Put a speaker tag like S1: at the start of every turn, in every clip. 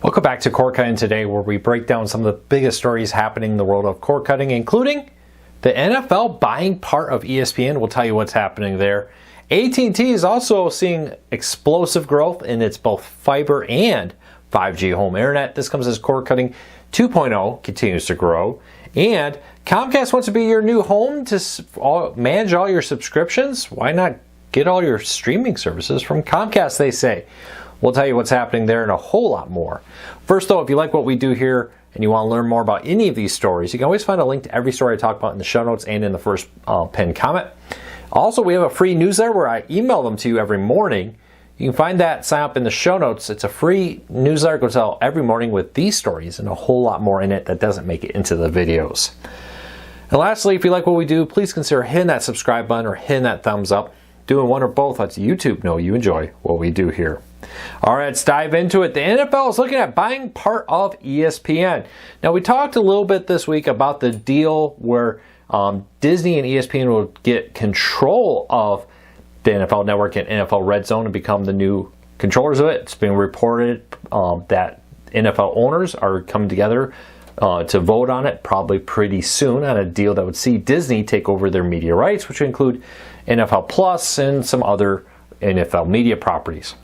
S1: Welcome back to Cord Cutting Today, where we break down some of the biggest stories happening in the world of cord cutting, including the NFL buying part of ESPN. We'll tell you what's happening there. ATT is also seeing explosive growth in its both fiber and 5G home internet. This comes as Cord Cutting 2.0 continues to grow. And Comcast wants to be your new home to manage all your subscriptions. Why not get all your streaming services from Comcast, they say. We'll tell you what's happening there and a whole lot more. First, though, if you like what we do here and you want to learn more about any of these stories, you can always find a link to every story I talk about in the show notes and in the first pinned comment. Also, we have a free newsletter where I email them to you every morning. You can find that, sign up in the show notes. It's a free newsletter that goes out every morning with these stories and a whole lot more in it that doesn't make it into the videos. And lastly, if you like what we do, please consider hitting that subscribe button or hitting that thumbs up. Doing one or both lets YouTube know you enjoy what we do here. All right, let's dive into it. The NFL is looking at buying part of ESPN. Now, we talked a little bit this week about the deal where Disney and ESPN will get control of the NFL Network and NFL Red Zone and become the new controllers of it. It's been reported that NFL owners are coming together to vote on it probably pretty soon on a deal that would see Disney take over their media rights, which would include NFL Plus and some other NFL media properties.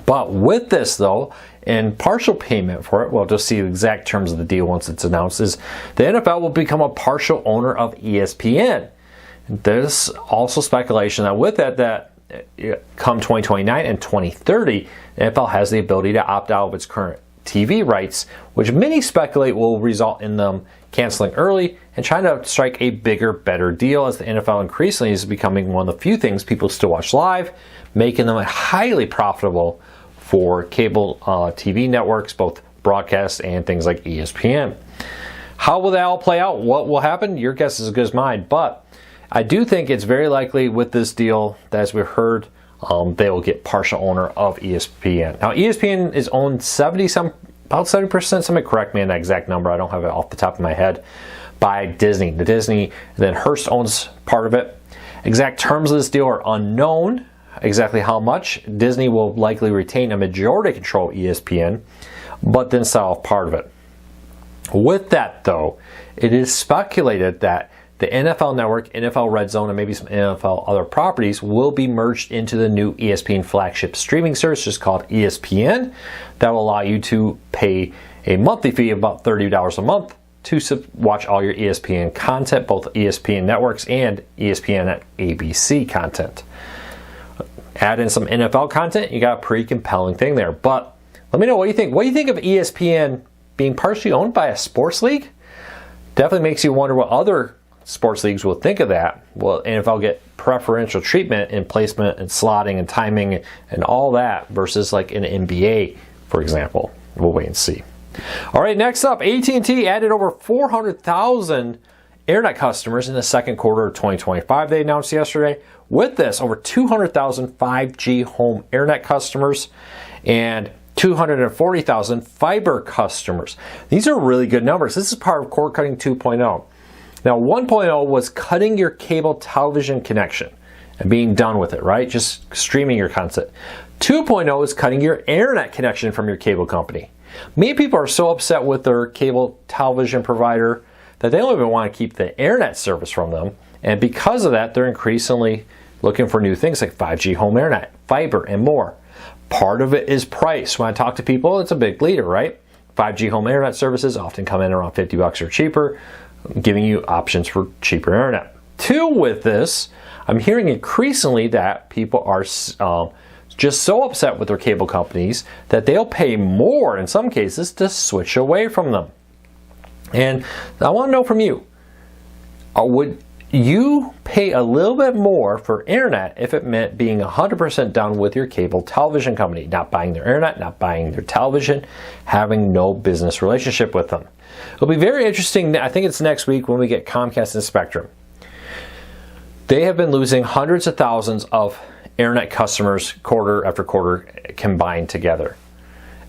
S1: But with this, though, and partial payment for it, we'll just see the exact terms of the deal once it's announced, is the NFL will become a partial owner of ESPN. There's also speculation that with that come 2029 and 2030, the NFL has the ability to opt out of its current TV rights, which many speculate will result in them canceling early and trying to strike a bigger, better deal, as the NFL increasingly is becoming one of the few things people still watch live, making them highly profitable for cable TV networks, both broadcast and things like ESPN. How will that all play out? What will happen? Your guess is as good as mine, but I do think it's very likely with this deal that, as we heard, they will get partial owner of ESPN. Now, ESPN is owned about 70%, somebody correct me on that exact number, I don't have it off the top of my head, by Disney. Then Hearst owns part of it. Exact terms of this deal are unknown, exactly how much. Disney will likely retain a majority control of ESPN, but then sell off part of it. With that, though, it is speculated that the NFL Network, NFL Red Zone, and maybe some NFL other properties will be merged into the new ESPN flagship streaming service, just called ESPN, that will allow you to pay a monthly fee of about $30 a month to watch all your ESPN content, both ESPN networks and ESPN at ABC content. Add in some NFL content, you got a pretty compelling thing there. But let me know what you think. What do you think of ESPN being partially owned by a sports league? Definitely makes you wonder what other sports leagues will think of that. Will NFL get preferential treatment in placement and slotting and timing and all that versus like an NBA, for example? We'll wait and see. All right, next up, AT&T added over 400,000 internet customers in the second quarter of 2025, they announced yesterday. With this, over 200,000 5G home internet customers and 240,000 fiber customers. These are really good numbers. This is part of Cord Cutting 2.0. Now, 1.0 was cutting your cable television connection and being done with it, right? Just streaming your content. 2.0 is cutting your internet connection from your cable company. Many people are so upset with their cable television provider that they don't even want to keep the internet service from them. And because of that, they're increasingly looking for new things like 5G home internet, fiber, and more. Part of it is price. When I talk to people, it's a big leader, right? 5G home internet services often come in around $50 or cheaper, giving you options for cheaper internet. Two, with this, I'm hearing increasingly that people are just so upset with their cable companies that they'll pay more in some cases to switch away from them. And I want to know from you, would you pay a little bit more for internet if it meant being 100% done with your cable television company, not buying their internet, not buying their television, having no business relationship with them? It'll be very interesting. I think it's next week when we get Comcast and Spectrum. They have been losing hundreds of thousands of internet customers quarter after quarter combined together.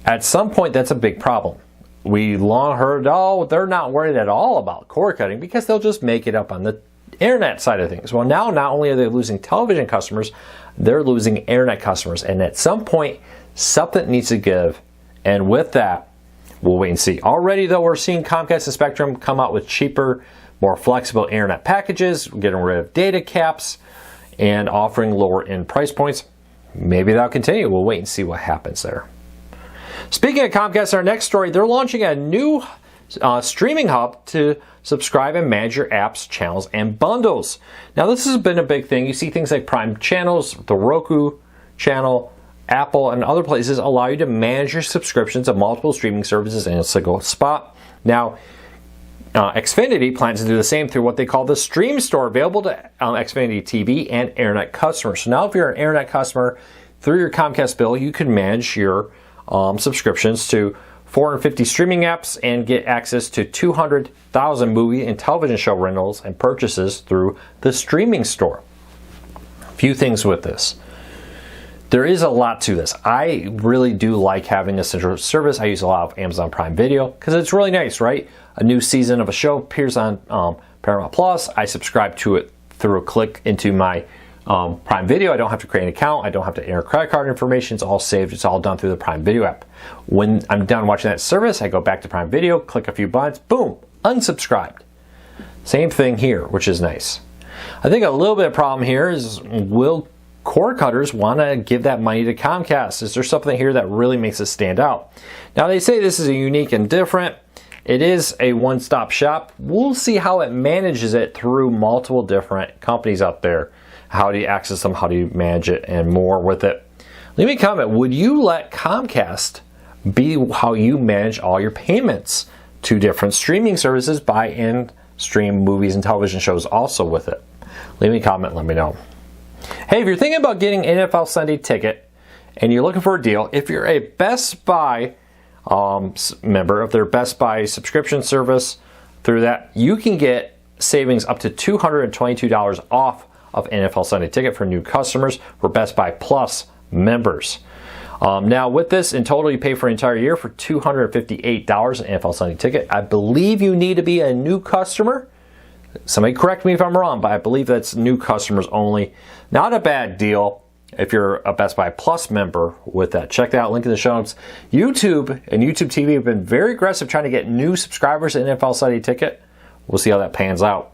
S1: At some point, that's a big problem. We long heard, oh, they're not worried at all about cord cutting because they'll just make it up on the internet side of things. Well, now not only are they losing television customers, they're losing internet customers. And at some point, something needs to give And with that, we'll wait and see. Already, though, we're seeing Comcast and Spectrum come out with cheaper, more flexible internet packages, getting rid of data caps, and offering lower end price points. Maybe that'll continue. We'll wait and see what happens there. Speaking of Comcast, our next story, they're launching a new streaming hub to subscribe and manage your apps, channels, and bundles. Now, this has been a big thing. You see things like Prime channels, the Roku channel, Apple, and other places allow you to manage your subscriptions of multiple streaming services in a single spot. Now, Xfinity plans to do the same through what they call the Stream Store, available to Xfinity TV and Internet customers. So now if you're an Internet customer, through your Comcast bill, you can manage your subscriptions to 450 streaming apps and get access to 200,000 movie and television show rentals and purchases through the Streaming Store. A few things with this. There is a lot to this. I really do like having a central service. I use a lot of Amazon Prime Video because it's really nice, right? A new season of a show appears on Paramount Plus. I subscribe to it through a click into my Prime Video. I don't have to create an account. I don't have to enter credit card information. It's all saved. It's all done through the Prime Video app. When I'm done watching that service, I go back to Prime Video, click a few buttons, boom, unsubscribed. Same thing here, which is nice. I think a little bit of problem here is, will cord cutters want to give that money to Comcast? Is there something here that really makes it stand out? Now, they say this is a unique and different. It is a one-stop shop. We'll see how it manages it through multiple different companies out there. How do you access them? How do you manage it? And more with it. Leave me a comment. Would you let Comcast be how you manage all your payments to different streaming services, buy and stream movies and television shows also with it? Leave me a comment. Let me know. Hey, if you're thinking about getting NFL Sunday ticket and you're looking for a deal, if you're a Best Buy member of their Best Buy subscription service, through that you can get savings up to $222 off of NFL Sunday ticket for new customers for Best Buy Plus members. Now, with this, in total, you pay for an entire year for $258 an NFL Sunday ticket. I believe you need to be a new customer. Somebody correct me if I'm wrong, but I believe that's new customers only. Not a bad deal if you're a Best Buy Plus member with that. Check that out, link in the show notes. YouTube and YouTube TV have been very aggressive trying to get new subscribers to NFL Sunday ticket. We'll see how that pans out.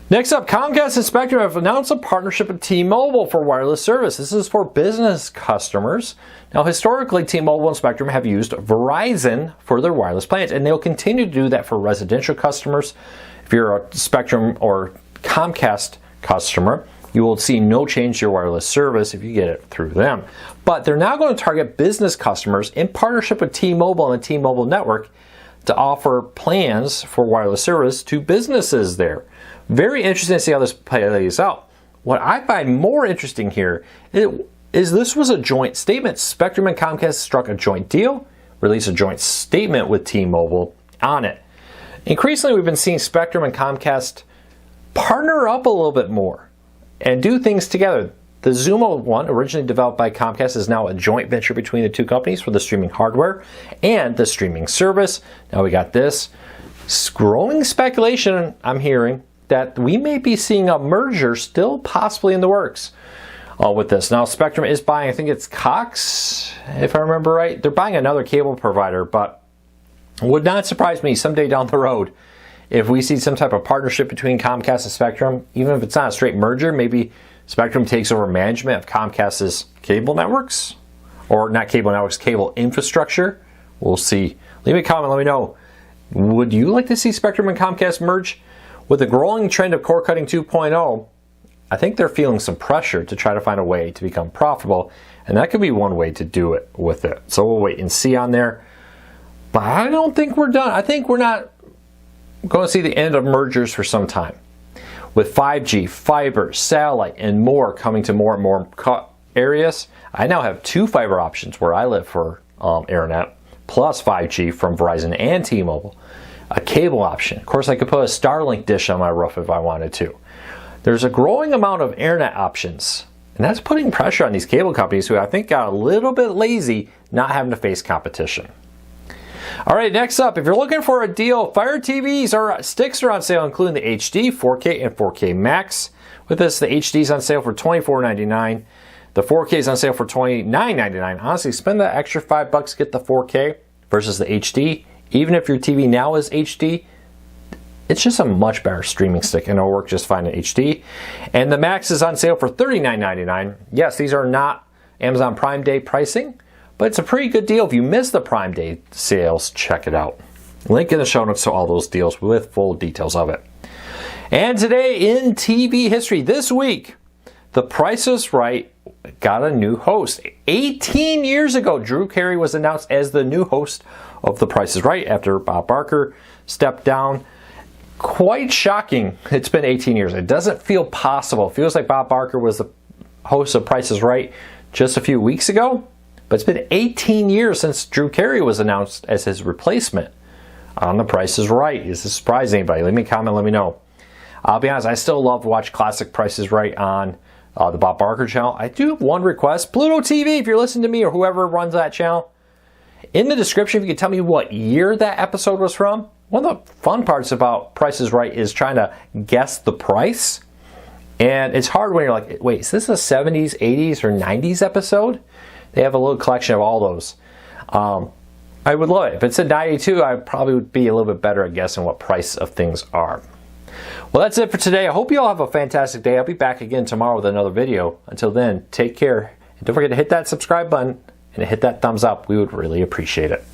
S1: Next up, Comcast and Spectrum have announced a partnership with T-Mobile for wireless service. This is for business customers. Now, historically, T-Mobile and Spectrum have used Verizon for their wireless plans, and they'll continue to do that for residential customers. If you're a Spectrum or Comcast customer, you will see no change to your wireless service if you get it through them. But they're now going to target business customers in partnership with T-Mobile and the T-Mobile network to offer plans for wireless service to businesses there. Very interesting to see how this plays out. What I find more interesting here is this was a joint statement. Spectrum and Comcast struck a joint deal, released a joint statement with T-Mobile on it. Increasingly, we've been seeing Spectrum and Comcast partner up a little bit more and do things together. The Xumo one, originally developed by Comcast, is now a joint venture between the two companies for the streaming hardware and the streaming service. Now we got this. Growing speculation, I'm hearing, that we may be seeing a merger still possibly in the works with this. Now, Spectrum is buying, I think it's Cox, if I remember right. They're buying another cable provider, but it would not surprise me someday down the road if we see some type of partnership between Comcast and Spectrum. Even if it's not a straight merger, maybe Spectrum takes over management of Comcast's cable networks, or not cable networks, cable infrastructure. We'll see. Leave me a comment, let me know. Would you like to see Spectrum and Comcast merge? With the growing trend of cord cutting 2.0, I think they're feeling some pressure to try to find a way to become profitable, and that could be one way to do it with it. So we'll wait and see on there. But I don't think we're done. I think we're not going to see the end of mergers for some time. With 5G, fiber, satellite, and more coming to more and more areas, I now have 2 fiber options where I live for internet, plus 5G from Verizon and T-Mobile. A cable option. Of course, I could put a Starlink dish on my roof if I wanted to. There's a growing amount of internet options, and that's putting pressure on these cable companies who I think got a little bit lazy not having to face competition. All right, next up, if you're looking for a deal, Fire TVs or sticks are on sale, including the HD, 4K, and 4K Max. With this, the HD is on sale for $24.99. The 4K is on sale for $29.99. Honestly, spend that extra $5 to get the 4K versus the HD. Even if your TV now is HD, it's just a much better streaming stick and it'll work just fine in HD. And the Max is on sale for $39.99. Yes, these are not Amazon Prime Day pricing, but it's a pretty good deal. If you missed the Prime Day sales, check it out. Link in the show notes to all those deals with full details of it. And today in TV history, this week, The Price is Right got a new host. 18 years ago, Drew Carey was announced as the new host of The Price is Right after Bob Barker stepped down. Quite shocking. It's been 18 years. It doesn't feel possible. It feels like Bob Barker was the host of Price is Right just a few weeks ago, but it's been 18 years since Drew Carey was announced as his replacement on The Price is Right. Is this surprising anybody? Leave me a comment, let me know. I'll be honest, I still love to watch classic Price is Right on the Bob Barker channel. I do have one request. Pluto TV, if you're listening to me or whoever runs that channel, in the description, if you could tell me what year that episode was from. One of the fun parts about Price is Right is trying to guess the price. And it's hard when you're like, wait, is this a 70s, 80s, or 90s episode? They have a little collection of all those. I would love it. If it's a 92, I probably would be a little bit better at guessing what price of things are. Well, that's it for today. I hope you all have a fantastic day. I'll be back again tomorrow with another video. Until then, take care. And don't forget to hit that subscribe button and hit that thumbs up. We would really appreciate it.